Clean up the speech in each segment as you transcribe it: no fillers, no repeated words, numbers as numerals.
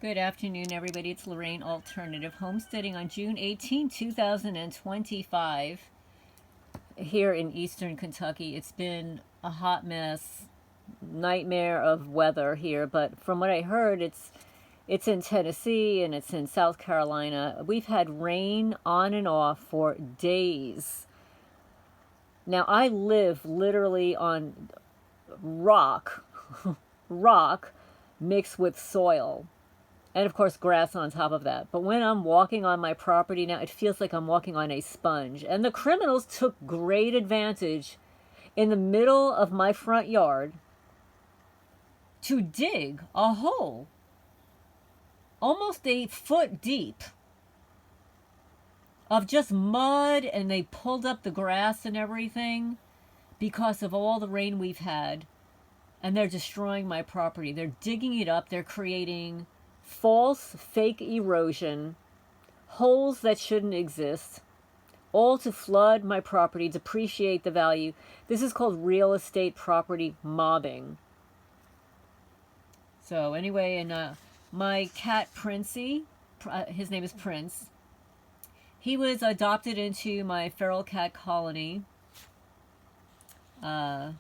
Good afternoon, everybody. It's Lorraine Alternative Homesteading on June 18, 2025, here in eastern Kentucky. It's been a hot mess, nightmare of weather here, but from what I heard, it's in Tennessee and it's in South Carolina. We've had rain on and off for days. Now, I live literally on rock, rock mixed with soil. And of course, grass on top of that. But when I'm walking on my property now, it feels like I'm walking on a sponge. And the criminals took great advantage in the middle of my front yard to dig a hole almost 8 foot deep of just mud, and they pulled up the grass and everything because of all the rain we've had. And they're destroying my property. They're digging it up. They're creating false, fake erosion, holes that shouldn't exist, all to flood my property, depreciate the value. This is called real estate property mobbing. So anyway, and my cat Princey, his name is Prince, he was adopted into my feral cat colony, along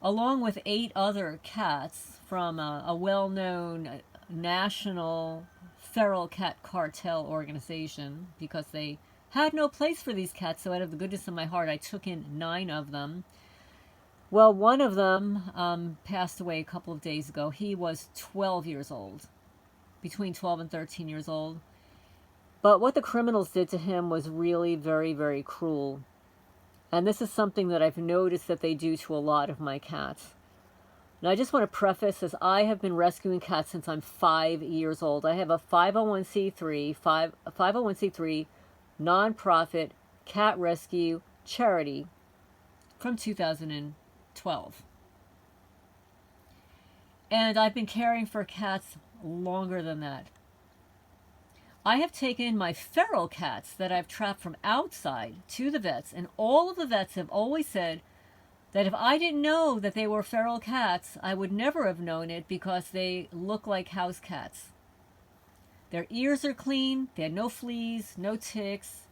with 8 other cats from a well-known national feral cat cartel organization, because they had no place for these cats. So out of the goodness of my heart, I took in 9 of them. Well, one of them passed away a couple of days ago. He was 12 years old, between 12 and 13 years old. But what the criminals did to him was really very, very cruel. And this is something that I've noticed that they do to a lot of my cats. Now, I just want to preface this. I have been rescuing cats since I'm 5 years old. I have a 501c3 nonprofit cat rescue charity from 2012. And I've been caring for cats longer than that. I have taken my feral cats that I've trapped from outside to the vets, and all of the vets have always said that if I didn't know that they were feral cats, I would never have known it, because they look like house cats. Their ears are clean, they had no fleas, no ticks,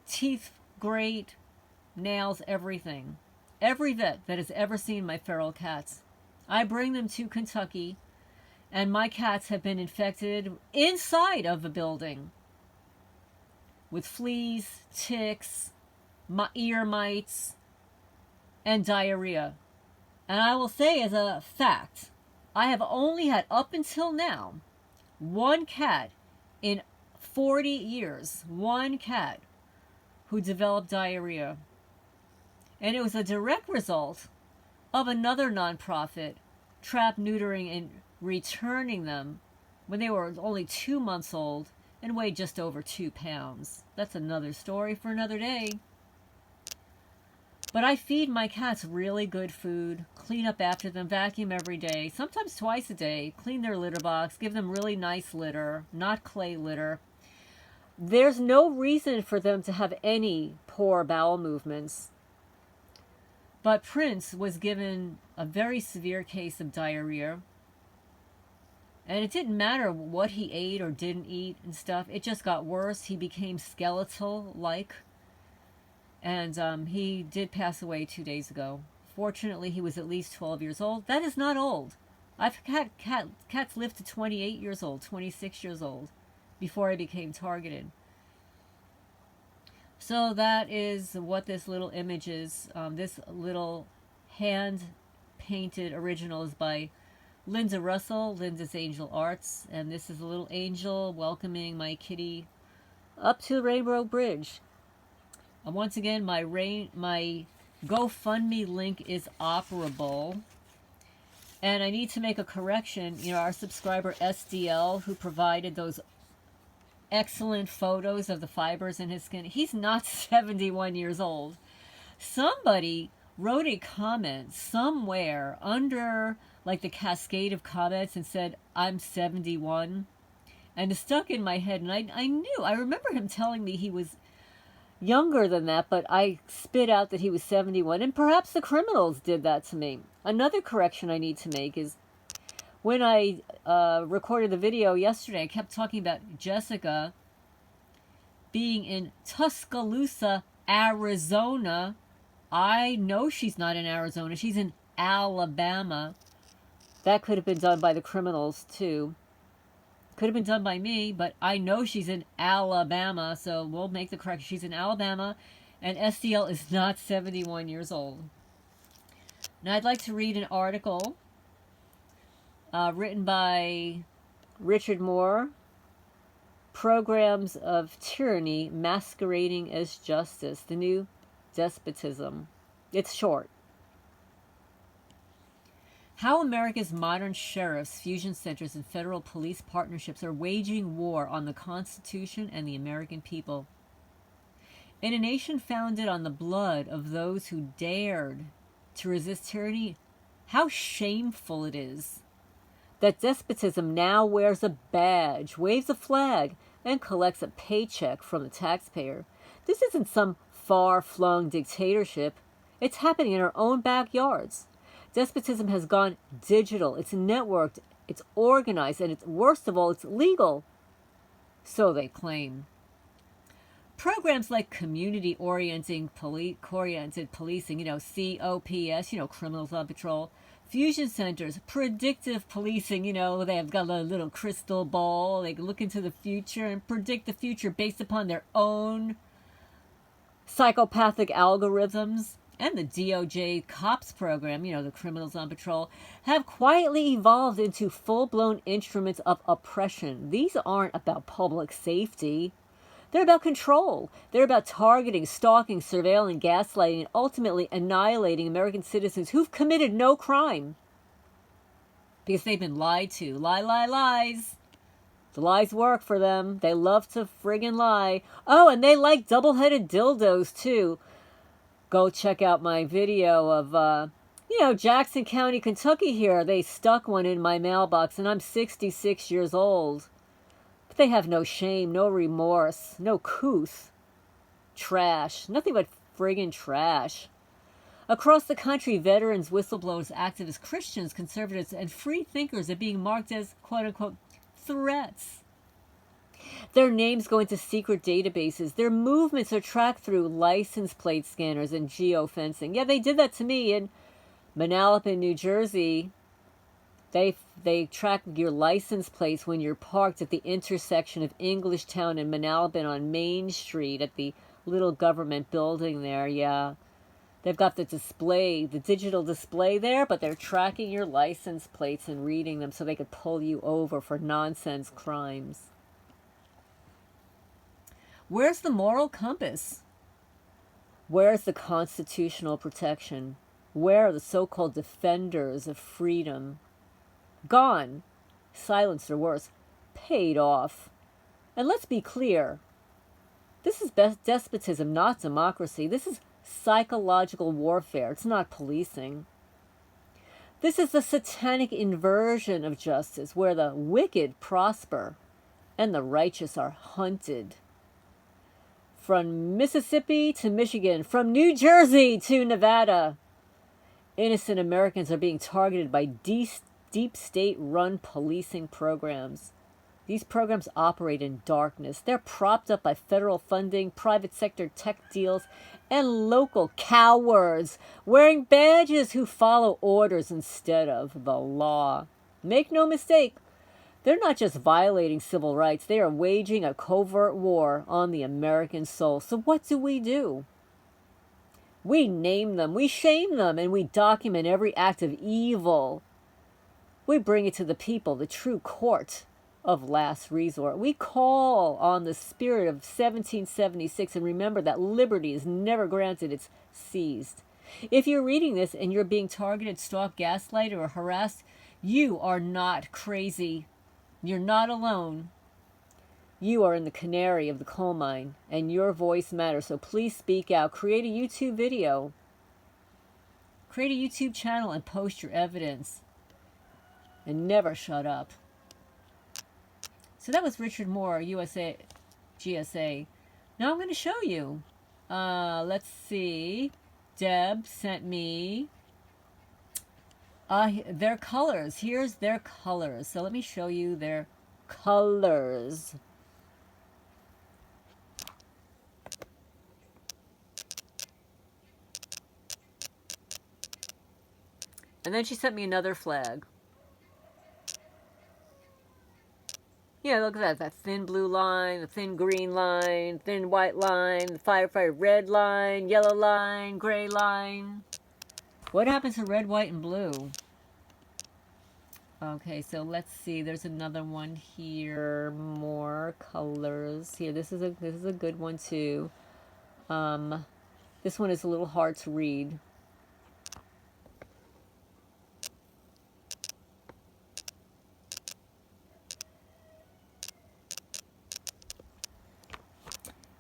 teeth great, nails, everything. Every vet that has ever seen my feral cats, I bring them to Kentucky, and my cats have been infected inside of the building with fleas, ticks, ear mites, and diarrhea. And I will say, as a fact, I have only had, up until now, 1 cat in 40 years, 1 cat who developed diarrhea. And it was a direct result of another nonprofit trap, neutering, and returning them when they were only 2 months old and weighed just over 2 pounds. That's another story for another day. But I feed my cats really good food, clean up after them, vacuum every day, sometimes twice a day, clean their litter box, give them really nice litter, not clay litter. There's no reason for them to have any poor bowel movements. But Prince was given a very severe case of diarrhea. And it didn't matter what he ate or didn't eat and stuff. It just got worse. He became skeletal-like. And he did pass away 2 days ago. Fortunately, he was at least 12 years old. That is not old. I've had cats live to 28 years old, 26 years old, before I became targeted. So that is what this little image is. This little hand-painted original is by Linda Russell, Linda's Angel Arts. And this is a little angel welcoming my kitty up to the Rainbow Bridge. And once again, my GoFundMe link is operable. And I need to make a correction. You know, our subscriber SDL, who provided those excellent photos of the fibers in his skin, he's not 71 years old. Somebody wrote a comment somewhere under like the cascade of comments and said, I'm 71. And it stuck in my head. And I remember him telling me he was younger than that, but I spit out that he was 71, and perhaps the criminals did that to me. Another correction I need to make is When I recorded the video yesterday, I kept talking about Jessica being in Tuscaloosa, Arizona. I know she's not in Arizona. She's in Alabama. That could have been done by the criminals, too. Could have been done by me, but I know she's in Alabama, so we'll make the correction. She's in Alabama, and SDL is not 71 years old. Now, I'd like to read an article written by Richard Moore, Programs of Tyranny Masquerading as Justice, the New Despotism. It's short. How America's modern sheriffs, fusion centers, and federal police partnerships are waging war on the Constitution and the American people. In a nation founded on the blood of those who dared to resist tyranny, how shameful it is that despotism now wears a badge, waves a flag, and collects a paycheck from the taxpayer. This isn't some far-flung dictatorship. It's happening in our own backyards. Despotism has gone digital. It's networked. It's organized. And it's, worst of all, it's legal. So they claim. Programs like community-oriented policing, COPS, Criminals on Patrol, fusion centers, predictive policing, they have got a little crystal ball. They look into the future and predict the future based upon their own psychopathic algorithms. And the DOJ COPS program, the Criminals on Patrol, have quietly evolved into full-blown instruments of oppression. These aren't about public safety. They're about control. They're about targeting, stalking, surveilling, gaslighting, and ultimately annihilating American citizens who've committed no crime. Because they've been lied to. Lies. The lies work for them. They love to friggin' lie. Oh, and they like double-headed dildos, too. Go check out my video of, Jackson County, Kentucky here. They stuck one in my mailbox, and I'm 66 years old. But they have no shame, no remorse, no couth. Trash. Nothing but friggin' trash. Across the country, veterans, whistleblowers, activists, Christians, conservatives, and free thinkers are being marked as, quote-unquote, threats. Their names go into secret databases. Their movements are tracked through license plate scanners and geofencing. Yeah, they did that to me in Manalapan, New Jersey. They track your license plates when you're parked at the intersection of Englishtown and Manalapan on Main Street at the little government building there. Yeah, they've got the display, the digital display there, but they're tracking your license plates and reading them so they could pull you over for nonsense crimes. Where's the moral compass? Where's the constitutional protection? Where are the so-called defenders of freedom? Gone. Silenced or worse, paid off. And let's be clear. This is despotism, not democracy. This is psychological warfare. It's not policing. This is the satanic inversion of justice, where the wicked prosper and the righteous are hunted. From Mississippi to Michigan, from New Jersey to Nevada, innocent Americans are being targeted by deep state-run policing programs. These programs operate in darkness. They're propped up by federal funding, private sector tech deals, and local cowards wearing badges who follow orders instead of the law. Make no mistake, they're not just violating civil rights. They are waging a covert war on the American soul. So what do? We name them, we shame them, and we document every act of evil. We bring it to the people, the true court of last resort. We call on the spirit of 1776 and remember that liberty is never granted, it's seized. If you're reading this and you're being targeted, stalked, gaslighted, or harassed, you are not crazy. You're not alone. You are in the canary of the coal mine, and your voice matters. So please speak out. Create a YouTube video. Create a YouTube channel and post your evidence. And never shut up. So that was Richard Moore, GSA. Now I'm going to show you. Let's see. Deb sent me Their colors. Here's their colors. So let me show you their colors. And then she sent me another flag. Yeah, look at that thin blue line, the thin green line, thin white line, the firefighter red line, yellow line, gray line. What happens to red, white, and blue? Okay, so let's see. There's another one here. More colors here. This is a good one too. This one is a little hard to read.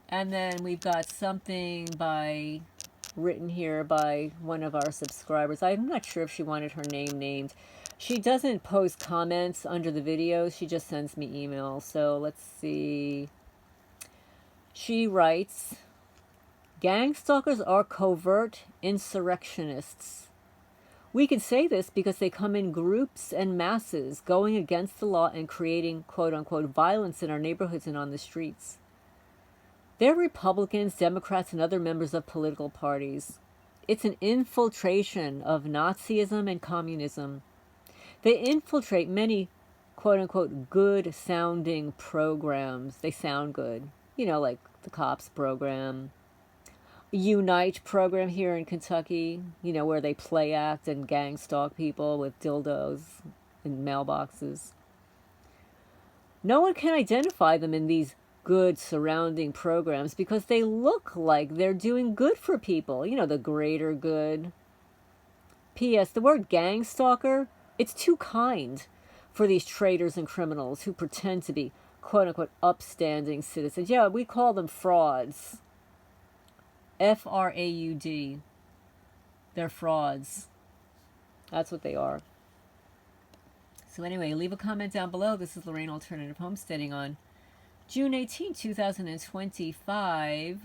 And then we've got something written here by one of our subscribers. I'm not sure if she wanted her name named. She doesn't post comments under the videos. She just sends me emails. So let's see. She writes, gang stalkers are covert insurrectionists. We can say this because they come in groups and masses, going against the law and creating quote-unquote violence in our neighborhoods and on the streets. They're Republicans, Democrats, and other members of political parties. It's an infiltration of Nazism and communism. They infiltrate many, quote-unquote, good-sounding programs. They sound good. You know, like the COPS program, Unite program here in Kentucky, you know, where they play act and gang stalk people with dildos in mailboxes. No one can identify them in these good surrounding programs because they look like they're doing good for people. You know, the greater good. P.S. The word gang stalker, it's too kind for these traitors and criminals who pretend to be quote-unquote upstanding citizens. Yeah, we call them frauds. F-R-A-U-D. They're frauds. That's what they are. So anyway, leave a comment down below. This is Lorraine Alternative Homesteading on June 18, 2025.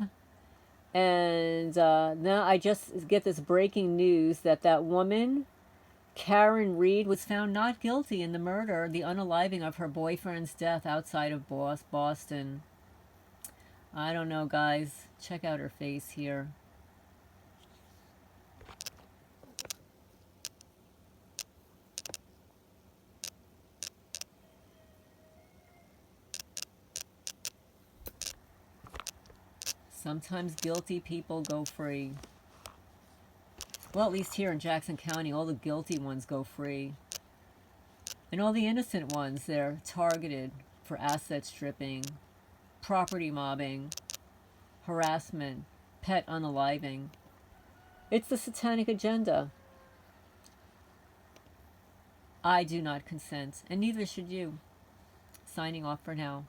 And now I just get this breaking news that woman, Karen Reed, was found not guilty in the murder, the unaliving of her boyfriend's death outside of Boston. I don't know, guys. Check out her face here. Sometimes guilty people go free. Well, at least here in Jackson County, all the guilty ones go free. And all the innocent ones, they're targeted for asset stripping, property mobbing, harassment, pet unaliving. It's the satanic agenda. I do not consent, and neither should you. Signing off for now.